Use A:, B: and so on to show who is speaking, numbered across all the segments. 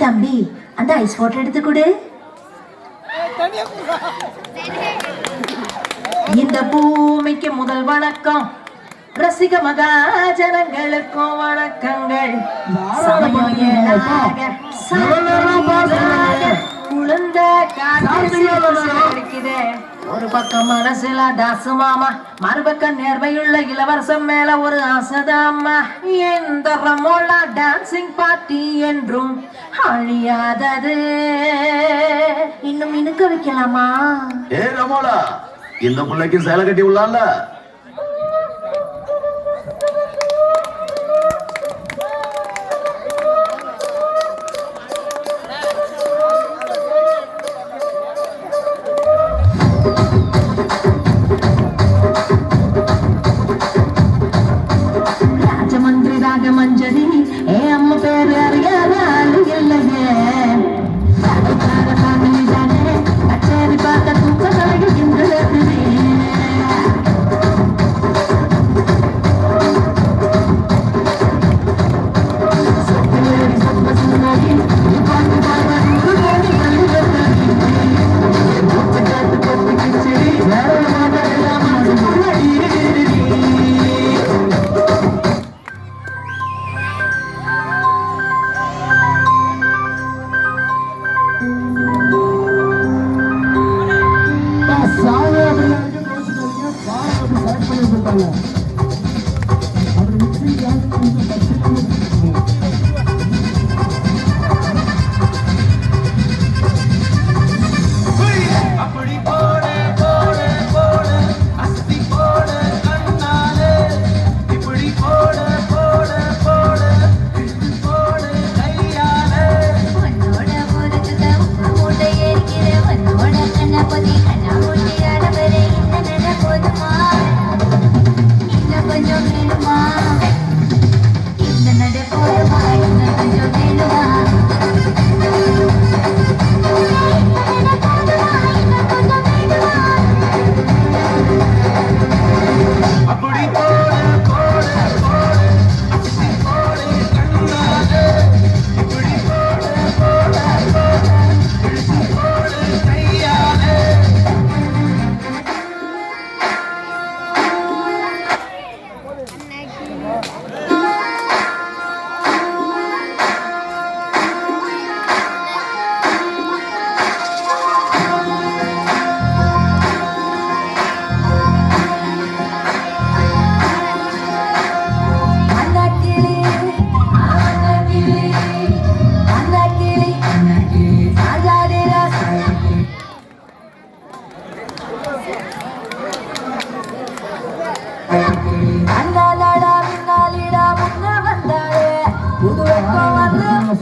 A: தம்பி அந்த ice photo எடுத்து கொடு. இந்த பூமிக்கு முதல் வணக்கம், ரசிக மகாஜனங்களுக்கும் வணக்கங்கள். குழந்த காட்சிக்குதே, ஒரு பக்கம் மனசுல தாசு மாமா, மறுபக்கம் நேர்மையுள்ள இளவரசம் மேல ஒரு ஆசைதாம்மா. இந்த ரமோலா டான்சிங் பார்ட்டி என்றும் அழியாதது. இன்னும் இனுக்க வைக்கலாமா?
B: ஏ ரமோலா, இந்த பிள்ளைக்கு சேலை கட்டி உள்ளால
A: மஞ்சரி ஏ அம்மா பேரு அறியாத ஆளு இல்லையே. கச்சேரி பார்த்த தூக்க கலைகின்றது.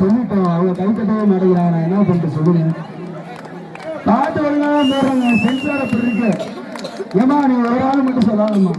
C: சொல்லிட்டோம், அவங்க கைத்தட்டவே மாட்டேங்கிறாங்க. என்ன பண்ணிட்டு சொல்லுங்க. பாட்டு ஒழுங்காக போடுறாங்க, சென்சார் அப்படி இருக்கு. ஏமா நீ ஒரு ஆள் மட்டும் சொல்லாதம்மா.